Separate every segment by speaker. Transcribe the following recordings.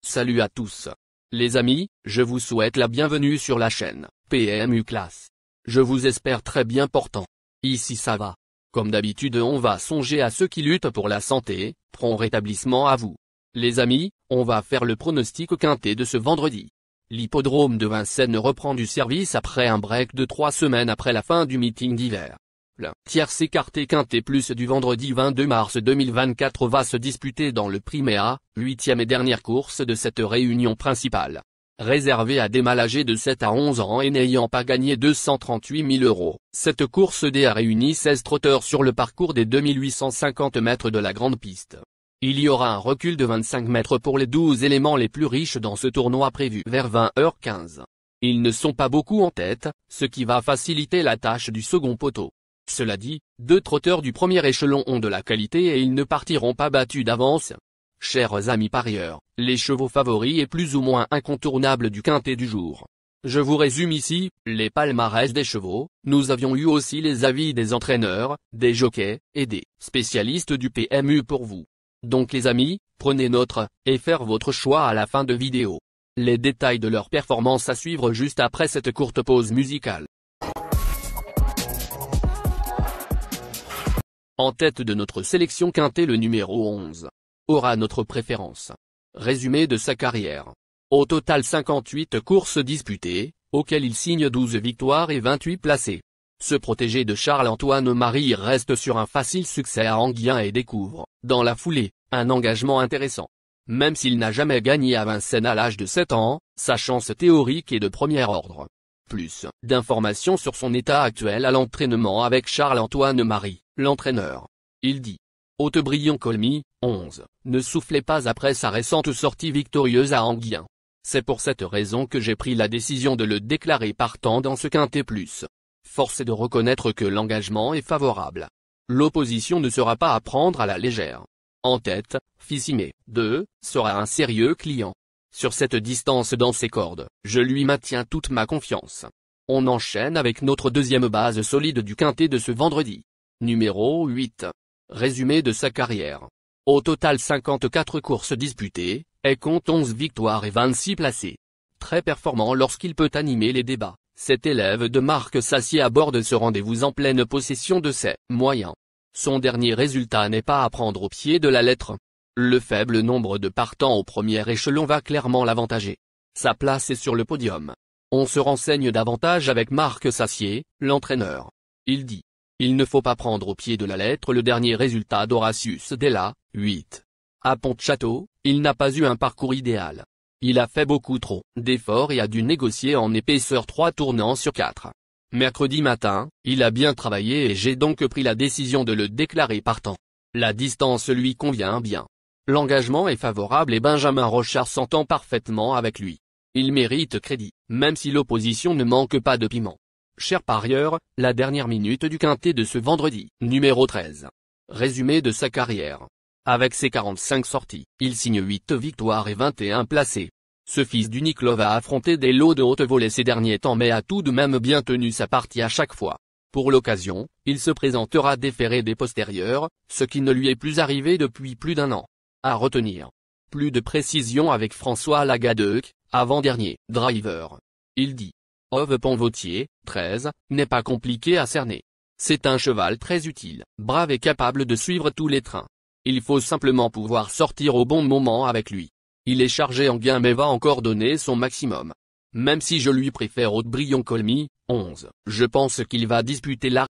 Speaker 1: Salut à tous. Les amis, je vous souhaite la bienvenue sur la chaîne PMU Classe. Je vous espère très bien portant. Ici ça va. Comme d'habitude on va songer à ceux qui luttent pour la santé, prompt rétablissement à vous. Les amis, on va faire le pronostic quintet de ce vendredi. L'hippodrome de Vincennes reprend du service après un break de 3 semaines après la fin du meeting d'hiver. Le tiercé quartet quintet plus du vendredi 22 mars 2024 va se disputer dans le Primea, 8e et dernière course de cette réunion principale. Réservée à des mâles âgés de 7 à 11 ans et n'ayant pas gagné 238 000 €. Cette course D a réuni 16 trotteurs sur le parcours des 2850 mètres de la grande piste. Il y aura un recul de 25 mètres pour les 12 éléments les plus riches dans ce tournoi prévu vers 20h15. Ils ne sont pas beaucoup en tête, ce qui va faciliter la tâche du second poteau. Cela dit, 2 trotteurs du premier échelon ont de la qualité et ils ne partiront pas battus d'avance. Chers amis parieurs, les chevaux favoris et plus ou moins incontournables du quintet du jour. Je vous résume ici, les palmarès des chevaux. Nous avions eu aussi les avis des entraîneurs, des jockeys, et des spécialistes du PMU pour vous. Donc les amis, prenez note, et faire votre choix à la fin de vidéo. Les détails de leur performance à suivre juste après cette courte pause musicale. En tête de notre sélection quintet le numéro 11. Aura notre préférence. Résumé de sa carrière. Au total 58 courses disputées, auxquelles il signe 12 victoires et 28 placés. Ce protégé de Charles-Antoine Marie reste sur un facile succès à Enghien et découvre, dans la foulée, un engagement intéressant. Même s'il n'a jamais gagné à Vincennes à l'âge de 7 ans, sa chance théorique est de premier ordre. Plus d'informations sur son état actuel à l'entraînement avec Charles-Antoine Marie, l'entraîneur. Il dit. Haute-Brion-Colmy, 11, ne soufflait pas après sa récente sortie victorieuse à Enghien. C'est pour cette raison que j'ai pris la décision de le déclarer partant dans ce quintet plus. Force est de reconnaître que l'engagement est favorable. L'opposition ne sera pas à prendre à la légère. En tête, Fissimé, 2, sera un sérieux client. Sur cette distance dans ses cordes, je lui maintiens toute ma confiance. On enchaîne avec notre deuxième base solide du quintet de ce vendredi. Numéro 8. Résumé de sa carrière. Au total 54 courses disputées, et compte 11 victoires et 26 placés. Très performant lorsqu'il peut animer les débats, cet élève de Marc Sassier aborde ce rendez-vous en pleine possession de ses moyens. Son dernier résultat n'est pas à prendre au pied de la lettre. Le faible nombre de partants au premier échelon va clairement l'avantager. Sa place est sur le podium. On se renseigne davantage avec Marc Sassier, l'entraîneur. Il dit. Il ne faut pas prendre au pied de la lettre le dernier résultat d'Horatius Della, 8. À Pont-Château, il n'a pas eu un parcours idéal. Il a fait beaucoup trop d'efforts et a dû négocier en épaisseur 3 tournants sur 4. Mercredi matin, il a bien travaillé et j'ai donc pris la décision de le déclarer partant. La distance lui convient bien. L'engagement est favorable et Benjamin Rochard s'entend parfaitement avec lui. Il mérite crédit, même si l'opposition ne manque pas de piment. Chers parieurs, la dernière minute du quintet de ce vendredi, numéro 13. Résumé de sa carrière. Avec ses 45 sorties, il signe 8 victoires et 21 placés. Ce fils du Niklov a affronté des lots de haute volée ces derniers temps mais a tout de même bien tenu sa partie à chaque fois. Pour l'occasion, il se présentera déféré des postérieurs, ce qui ne lui est plus arrivé depuis plus d'1 an. À retenir. Plus de précision avec François Lagadec, avant-dernier, driver. Il dit. Ove Pont-Vautier, 13, n'est pas compliqué à cerner. C'est un cheval très utile, brave et capable de suivre tous les trains. Il faut simplement pouvoir sortir au bon moment avec lui. Il est chargé en gain mais va encore donner son maximum. Même si je lui préfère Haute-Brion-Colmy, 11, je pense qu'il va disputer la...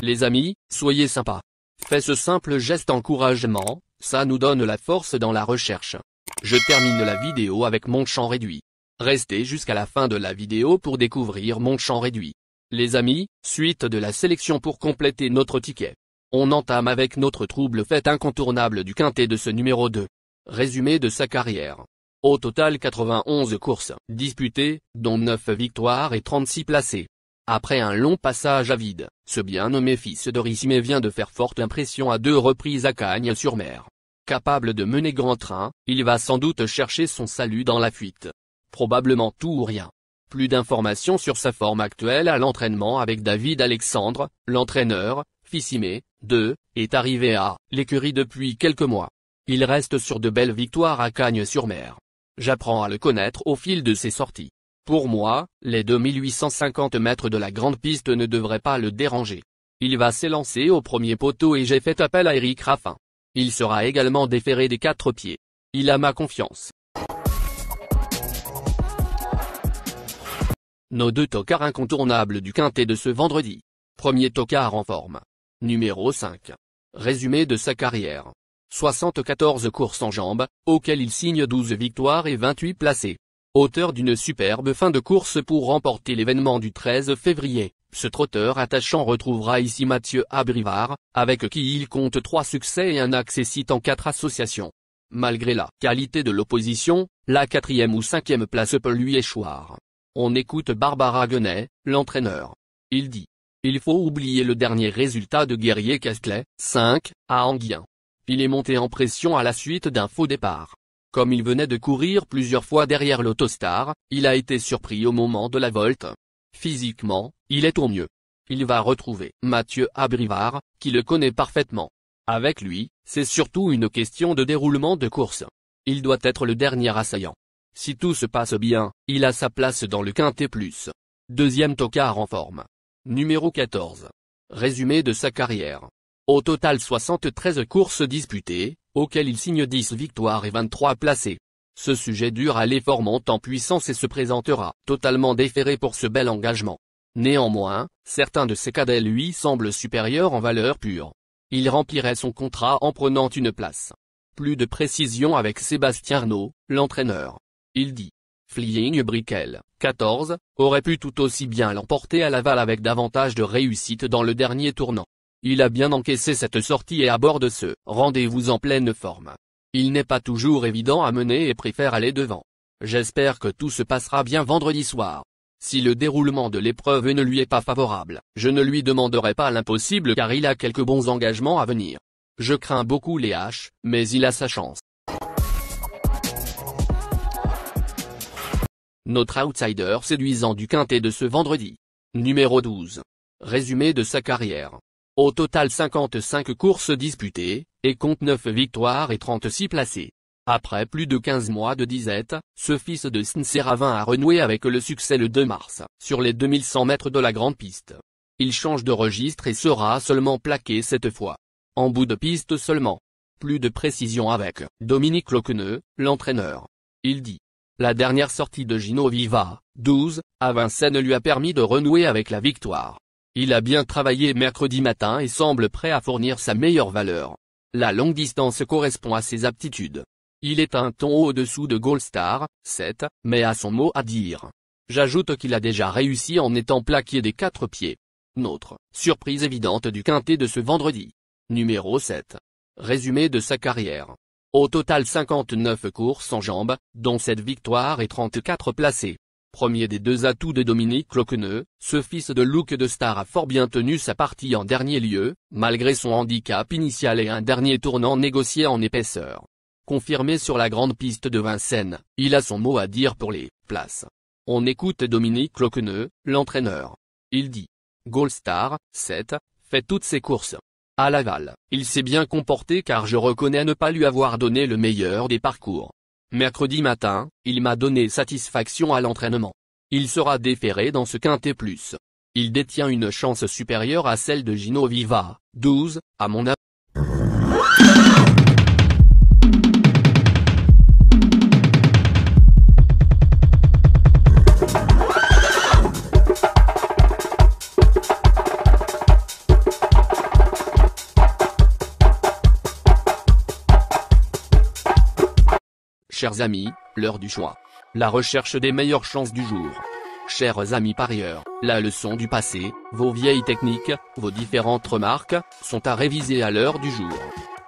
Speaker 1: Les amis, soyez sympas. Faites ce simple geste encouragement, ça nous donne la force dans la recherche. Je termine la vidéo avec mon champ réduit. Restez jusqu'à la fin de la vidéo pour découvrir mon champ réduit. Les amis, suite de la sélection pour compléter notre ticket. On entame avec notre trouble fête incontournable du quintet de ce numéro 2. Résumé de sa carrière. Au total 91 courses disputées, dont 9 victoires et 36 placés. Après un long passage à vide, ce bien nommé fils de Rissimé vient de faire forte impression à 2 reprises à Cagnes-sur-Mer. Capable de mener grand train, il va sans doute chercher son salut dans la fuite. Probablement tout ou rien. Plus d'informations sur sa forme actuelle à l'entraînement avec David Alexandre, l'entraîneur, Fissimé, 2, est arrivé à l'écurie depuis quelques mois. Il reste sur de belles victoires à Cagnes-sur-Mer. J'apprends à le connaître au fil de ses sorties. Pour moi, les 2850 mètres de la grande piste ne devraient pas le déranger. Il va s'élancer au premier poteau et j'ai fait appel à Eric Raffin. Il sera également déféré des 4 pieds. Il a ma confiance. Nos 2 tocards incontournables du quintet de ce vendredi. Premier tocard en forme. Numéro 5. Résumé de sa carrière. 74 courses en jambes, auxquelles il signe 12 victoires et 28 placés. Auteur d'une superbe fin de course pour remporter l'événement du 13 février, ce trotteur attachant retrouvera ici Mathieu Abrivard, avec qui il compte 3 succès et un accessite en 4 associations. Malgré la qualité de l'opposition, la 4e ou 5e place peut lui échoir. On écoute Barbara Guenet, l'entraîneur. Il dit: il faut oublier le dernier résultat de Guerrier Casclet, 5, à Anguien. Il est monté en pression à la suite d'un faux départ. Comme il venait de courir plusieurs fois derrière l'Autostar, il a été surpris au moment de la volte. Physiquement, il est au mieux. Il va retrouver Mathieu Abrivard, qui le connaît parfaitement. Avec lui, c'est surtout une question de déroulement de course. Il doit être le dernier assaillant. Si tout se passe bien, il a sa place dans le quintet plus. Deuxième tocard en forme. Numéro 14. Résumé de sa carrière. Au total 73 courses disputées, auxquelles il signe 10 victoires et 23 placés. Ce sujet dur à l'effort monte en puissance et se présentera totalement déféré pour ce bel engagement. Néanmoins, certains de ses cadets lui semblent supérieurs en valeur pure. Il remplirait son contrat en prenant une place. Plus de précision avec Sébastien Arnaud, l'entraîneur. Il dit: Flying Brickell, 14, aurait pu tout aussi bien l'emporter à Laval avec davantage de réussite dans le dernier tournant. Il a bien encaissé cette sortie et aborde ce rendez-vous en pleine forme. Il n'est pas toujours évident à mener et préfère aller devant. J'espère que tout se passera bien vendredi soir. Si le déroulement de l'épreuve ne lui est pas favorable, je ne lui demanderai pas l'impossible car il a quelques bons engagements à venir. Je crains beaucoup les H, mais il a sa chance. Notre outsider séduisant du quintet de ce vendredi. Numéro 12. Résumé de sa carrière. Au total 55 courses disputées, et compte 9 victoires et 36 placés. Après plus de 15 mois de disette, ce fils de Snsé-Ravin a renoué avec le succès le 2 mars, sur les 2100 mètres de la grande piste. Il change de registre et sera seulement plaqué cette fois. En bout de piste seulement. Plus de précision avec Dominique Loqueneux, l'entraîneur. Il dit: la dernière sortie de Gino Viva, 12, à Vincennes lui a permis de renouer avec la victoire. Il a bien travaillé mercredi matin et semble prêt à fournir sa meilleure valeur. La longue distance correspond à ses aptitudes. Il est un ton au-dessous de Gold Star, 7, mais a son mot à dire. J'ajoute qu'il a déjà réussi en étant plaqué des 4 pieds. Notre surprise évidente du quintet de ce vendredi. Numéro 7. Résumé de sa carrière. Au total 59 courses en jambes, dont 7 victoires et 34 placés. Premier des 2 atouts de Dominique Loqueneux, ce fils de Look de Star a fort bien tenu sa partie en dernier lieu, malgré son handicap initial et un dernier tournant négocié en épaisseur. Confirmé sur la grande piste de Vincennes, il a son mot à dire pour les places. On écoute Dominique Loqueneux, l'entraîneur. Il dit: Gold Star, 7, fait toutes ses courses. À Laval, il s'est bien comporté car je reconnais ne pas lui avoir donné le meilleur des parcours. Mercredi matin, il m'a donné satisfaction à l'entraînement. Il sera déféré dans ce quintet plus. Il détient une chance supérieure à celle de Gino Viva, 12, à mon avis. Chers amis, l'heure du choix. La recherche des meilleures chances du jour. Chers amis parieurs, la leçon du passé, vos vieilles techniques, vos différentes remarques, sont à réviser à l'heure du jour.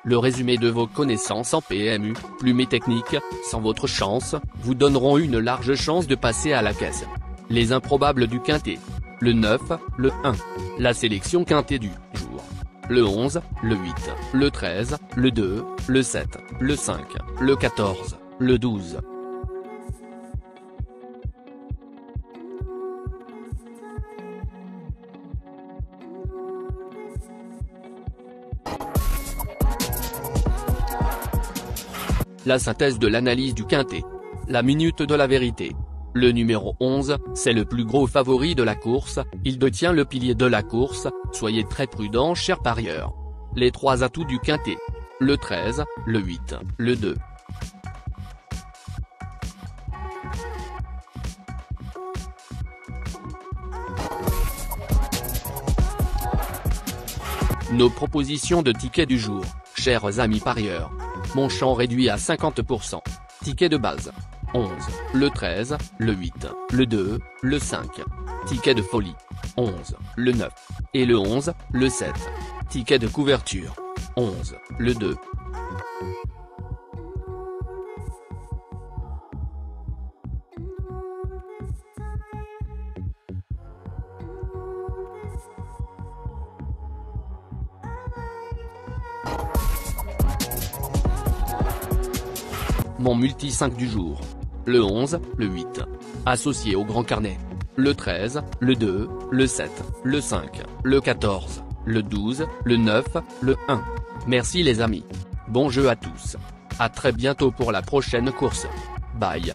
Speaker 1: Le résumé de vos connaissances en PMU, plumes et techniques, sans votre chance, vous donneront une large chance de passer à la caisse. Les improbables du quintet. Le 9, le 1. La sélection quintet du jour. Le 11, le 8, le 13, le 2, le 7, le 5, le 14. Le 12. La synthèse de l'analyse du quintet. La minute de la vérité. Le numéro 11, c'est le plus gros favori de la course, il détient le pilier de la course, soyez très prudents chers parieurs. Les 3 atouts du quintet. Le 13, le 8, le 2. Nos propositions de tickets du jour, chers amis parieurs. Mon champ réduit à 50%. Ticket de base. 11, le 13, le 8, le 2, le 5. Ticket de folie. 11, le 9. Et le 11, le 7. Ticket de couverture. 11, le 2. Mon multi 5 du jour. Le 11, le 8. Associé au grand carnet. Le 13, le 2, le 7, le 5, le 14, le 12, le 9, le 1. Merci les amis. Bon jeu à tous. À très bientôt pour la prochaine course. Bye.